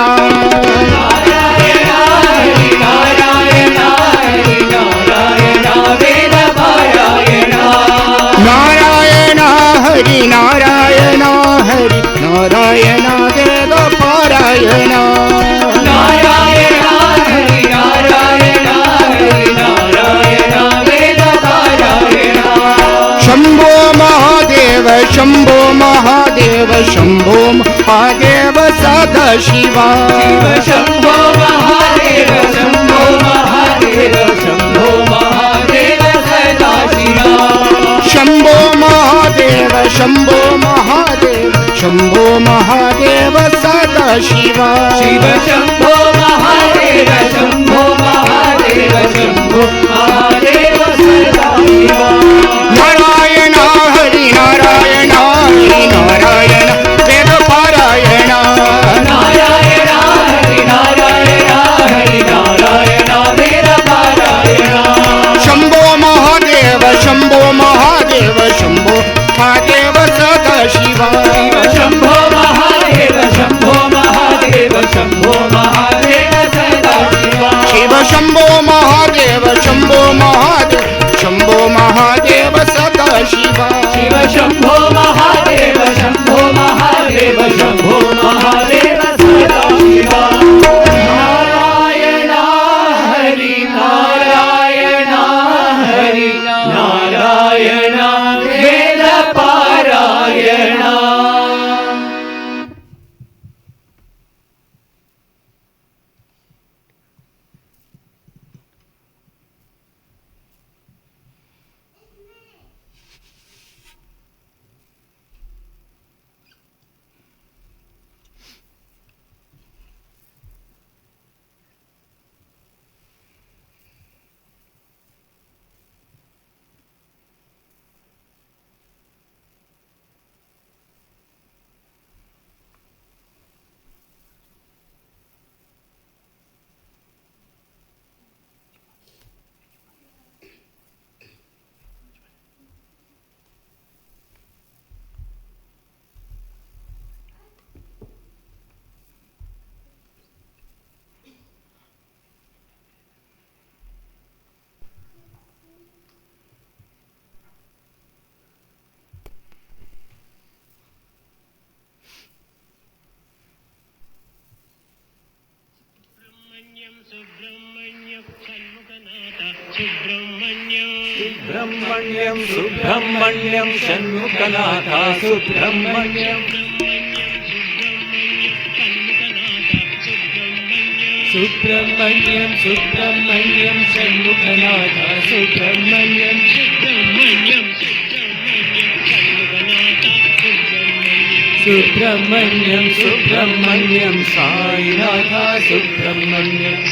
नारायण हरि नारायण हरि नारायण वेद पारायण नारायण हरि नारायण हरि नारायण वेद पारायण नारायण हरि नारायण हरि नारायण वेद पारायण शंभो महादेव शंभो महादेव शंभो महादेव सदा शिवा शंभो महादेव शंभो महादेव शंभो महादेव सदा शिवा शंभो महादेव शंभो महादेव शंभो महादेव सदा शिवा शिव शंभो महादेव शंभो महादेव शंभो महादेव सदा शिवा नारायण हरि नारायण हरि नारायण वेद पारायण नारायण हरि नारायण हरि नारायण वेद पारायण शंभो महादेव शंभो महादेव शंभो महादेव सदा शिवा शंभो महादेव शंभो महादेव शंभो महादेव सदा शिवा शिव शंभो महादेव शंभो महादेव शंभो महादेव सदा सुब्रह्मण्यं सुब्रह्मण्यं षण्मुखनाथ सुब्रह्मण्यं सुब्रह्मण्यं सुब्रह्मण्यं षण्मुखनाथ सुब्रह्मण्यं सुब्रह्मण्यं सुब्रह्मण्यं साईनाथ सुब्रह्मण्यं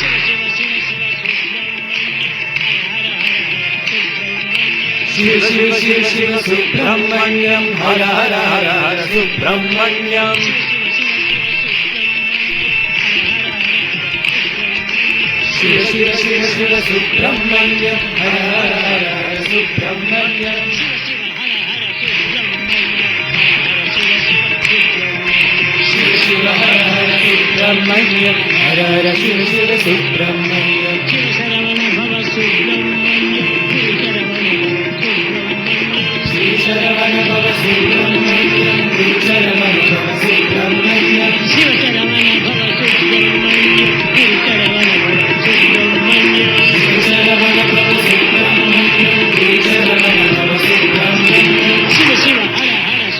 शिव शिव शिव शिव सुब्रह्मण्यं हर हर हर हर सुब्रह्मण्यं शिव शिव शिव शिव सुब्रह्मण्यं हर हर हर हर सुब्रह्मण्यं शिव शिव हर हर सुब्रह्मण्यं हर हर शिव शिव सुब्रह्मण्यं श्री शरवण भव सुब्रह्मण्यं श्री शरवण भव सुब्रह्मण्यं शिव शरवण भव सुब्रह्मण्यं श्री शरवण भव सुब्रह्मण्यं श्री शरवण भव सुब्रह्मण्यं शिव शिव हर हर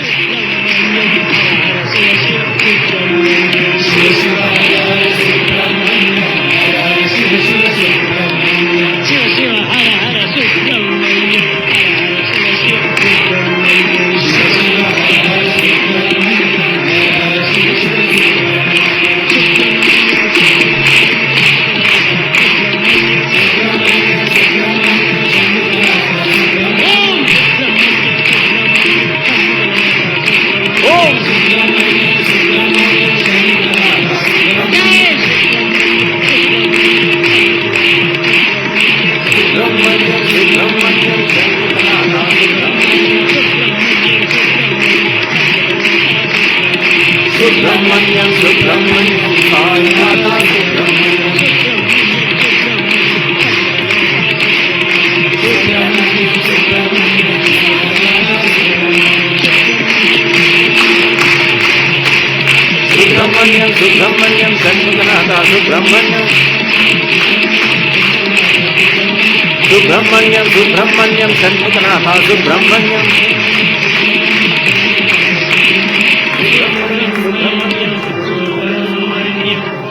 सुब्रह्मण्यं हर हर शिव सुब्रह्मण्यं शिव शिव हर हर सुब्रह्मण्यं हर हर शिव शिव सुब्रह्मण्यं शिव शिव हर हर सुब्रह्मण्यं हर हर शिव शिव सुब्रह्मण्यं शिव शिव हर हर सुब्रह्मण्यं हर हर Shiva Shiva Subrahmanyam Subrahmanyam Sainath Subrahmanyam Subrahmanyam Subrahmanyam Subrahmanyam Subrahmanyam Shanmukhanath Subrahmanyam Subrahmanyam Subrahmanyam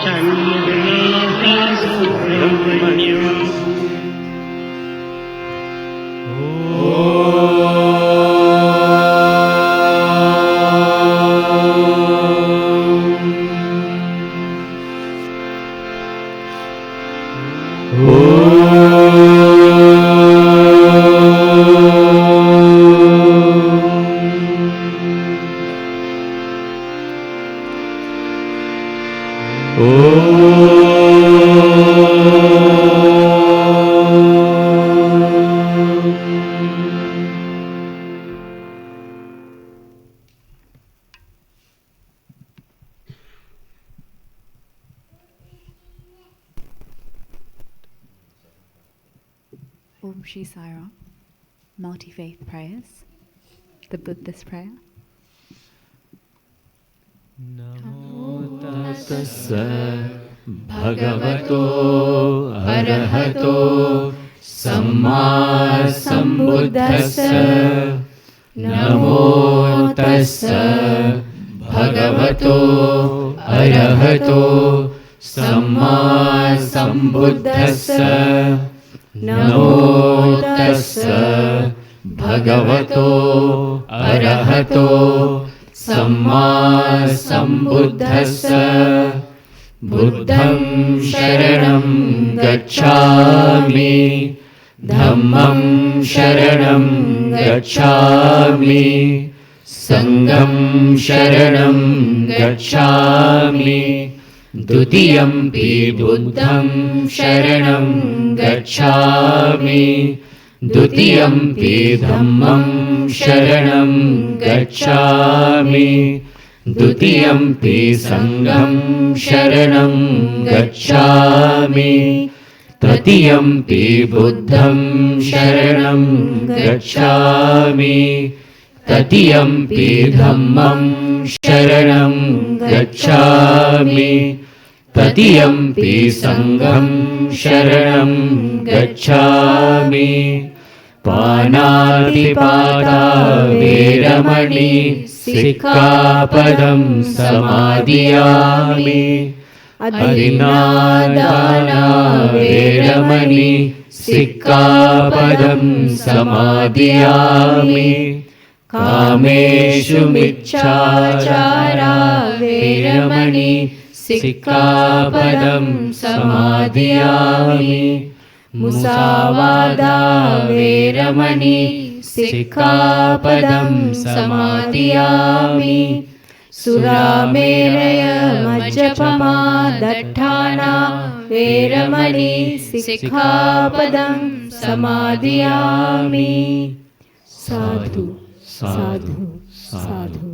Shanmukhanath Subrahmanyam Om Shri Sai Ram, multi-faith prayers, the Buddhist prayer. नमो तस्स भगवतो अरहतो सम्मा सम्बुद्धस्स नमो तस्स भगवतो अरहतो सम्मा सम्बुद्धस्स नमो तस्स भगवतो अरहतो सम्मा सम्बुद्धस्स बुद्धं शरणं गच्छामि धम्मं शरणं गच्छामि संघं शरणं गच्छामि द्वितीयंपि बुद्धं शरणं गच्छामि द्वितीयंपि धम्मं शरणं गच्छामि द्वितीयंपि संघं शरणं गच्छामि तृतीयंपि बुद्धं शरणं गच्छामि तृतीयंपि धम्मं शरणं गच्छामि तृतीयंपि संघं शरणं गच्छामि पानातिपाता वेरमणि सिक्खापदं समादियामि अधिनादाना वेरमणि सिक्खापदं समादियामि कामेषु मिच्छाचारा वेरमणि सिक्खापदं समादियामि मुसावादा वेरमणि सिक्खापदं समादियामि सुरामेरय मज्जपमा दट्ठाना वेरमणि सिक्खापदं समादियामि। साधु साधु साधु।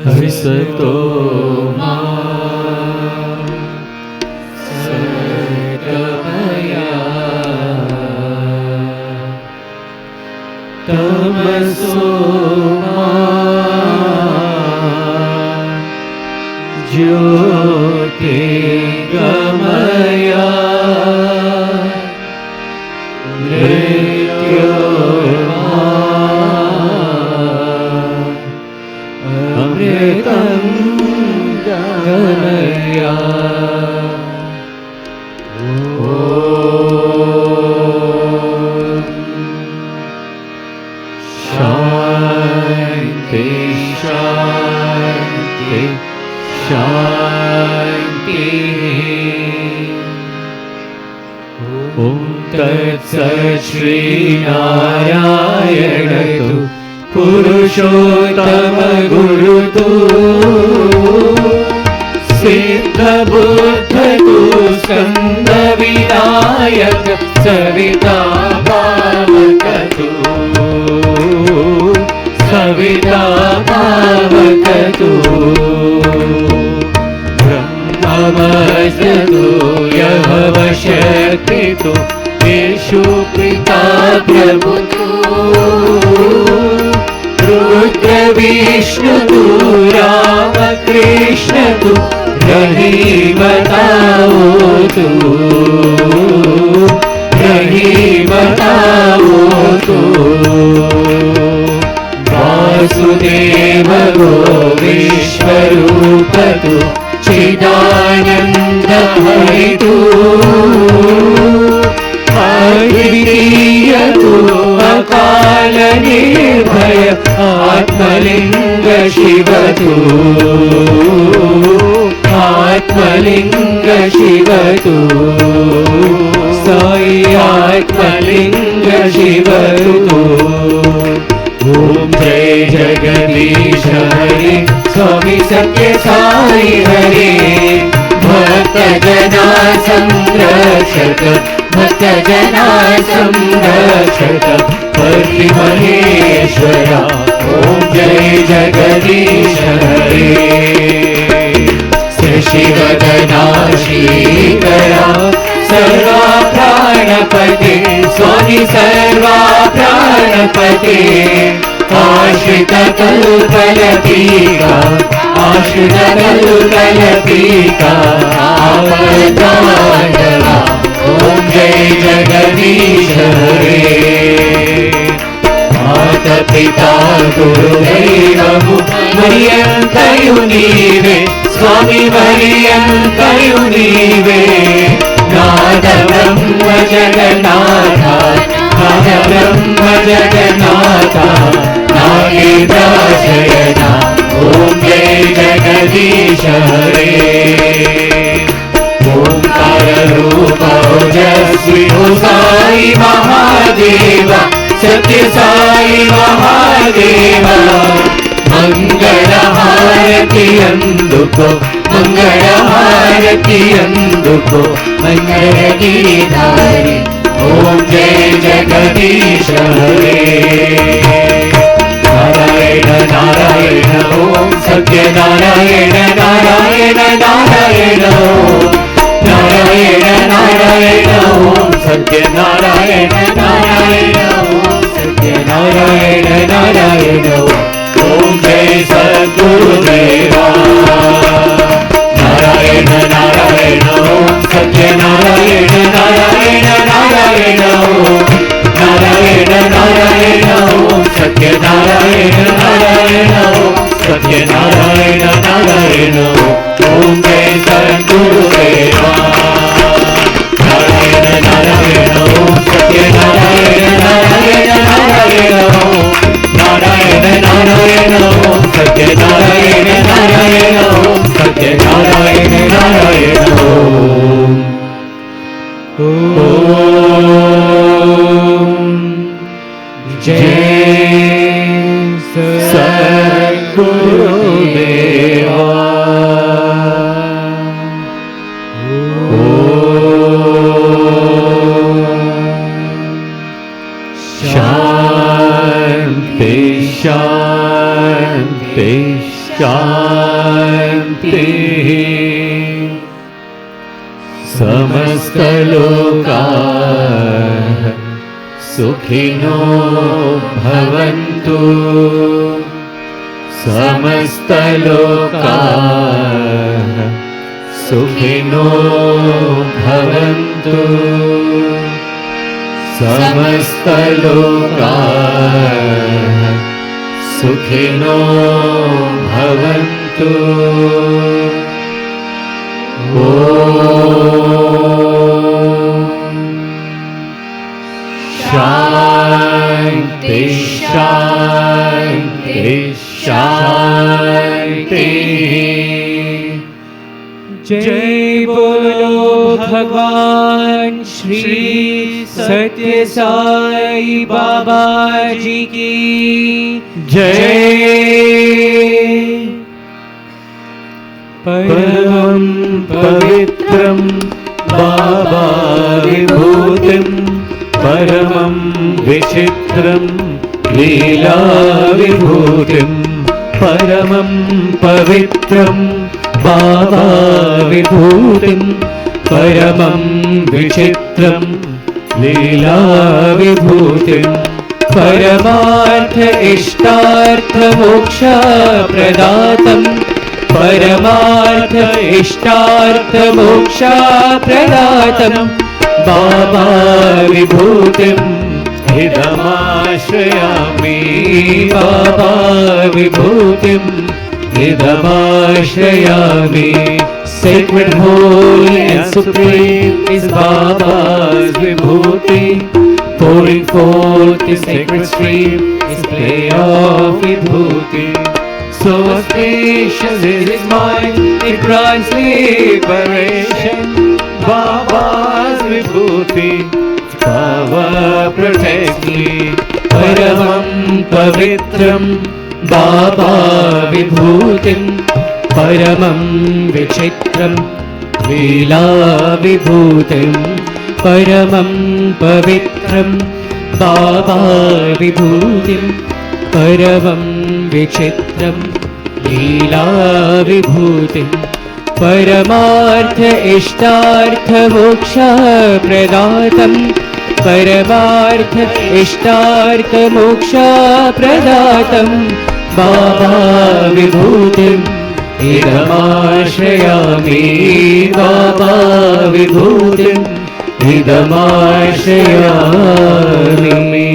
हरिसतो मा सर्गमया तमसो मा ज्योतिर्गमया अमृतं गमया। शान्ति शान्ति शान्तिः। ॐ तत्सत् श्रीनारायण तु पुरुषोत्तम गुरुतु सिद्धबुद्ध तु स्कन्द विनायक सविता पावक तु सविता पावक तु ब्रह्मवस्तु यहवशक्ति तु येषु पिता प्रभु रुद्र विष्णु तु राम कृष्ण तु रहीमताओ तु रहीमताओ तु वासुदेव गो विश्वरूप तु चिदानन्द हरितु अद्वितीय तु अकाल निर्भय आत्मलिंग शिव तु आत्मलिंग आत्मलिंग शिव तू, साई आत्मलिंग शिव तू। ओम जय जगदीश हरे, स्वामी सत्य साई हरे। भक्त जना संरक्षक, भक्त जना संरक्षक, पति महेश्वरा। ओम जय जगदीश हरे। शिवदना श्रीकरा, सर्वा प्राणपते, स्वामी सर्वा प्राणपते। आश्रित कल्पलतिका, आश्रित कल्पलतिका, आपदाण्डवा। ओम जय जगदीश हरे। माता पिता गुरुदैवमु मरियंतयु नीवे, स्वामी मरियंतयु नीवे। नाद ब्रह्म जगन्नाथा, नाद ब्रह्म जगन्नाथा, नागेन्द्राशयना। ओम जय जगदीश हरे। ओंकार रूप ओजस्वी हो साई महादेवा, सत्य साई महादेवा। मंगल हारति अंदुको, मंगल हारति अंदुको, मंगल गिरिधारी। ओम जय जगदीश हरे। नारायण नारायण ओम सत्य नारायण नारायण नारायण ओम नारायण नारायण ओम सत्य नारायण नारायण ओम सत्य नारायण नारायण ओम जय सद्गुरुदेवा। नारायण नारायण ओम सत्य नारायण नारायण नारायण ओम नारायण नारायण ओम सत्य नारायण नारायण ओम सत्य नारायण नारायण ओम जय सद्गुरुदेवा। नारायण नारायण ओम सत्य नारायण नारायण नारायण ओम नारायण नारायण ओम सत्य नारायण नारायण ओम सत्य नारायण नारायण ओम। जय सद्गुरुदेवा। शांति शांति शांति। समस्त लोकाः सुखिनो भवन्तु, समस्त लोकाः सुखिनो भवन्तु, समस्त लोकाः सुखिनो भवन्तु। शांति शांति शांति। जय बोलो भगवान श्री सत्य साई बाबा जी की जय। परमं पवित्रं बाबा विभूतिं, परमं विचित्रं लीला विभूतिं। परमं पवित्रं बाबा विभूतिं, परमं विचित्रं लीला विभूतिं। परमार्थ इष्टार्थ मोक्ष प्रदातं, परमार्थ इष्टार्थ मोक्ष प्रदातं। Baba विभूतिं इदमाश्रयामि, Baba विभूतिं इदमाश्रयामि। Sacred, holy and supreme is Baba's vibhuti. Pouring forth the sacred stream is play of vibhuti. So spacious is His mind, it grants liberation. Baba's Vibhuti, power protects me. Paramam Pavitram, Baba Vibhutim, Paramam Vichitram, Leela Vibhutim, Paramam Pavitram, Baba Vibhutim, Paramam Vichitram, Leela Vibhutim, Paramartha Ishtartha Moksha Pradatam, Paramartha Ishtartha Moksha Pradatam, Baba Vibhutim Idamāśrayāmi, Baba Vibhutim Idamāśrayāmi.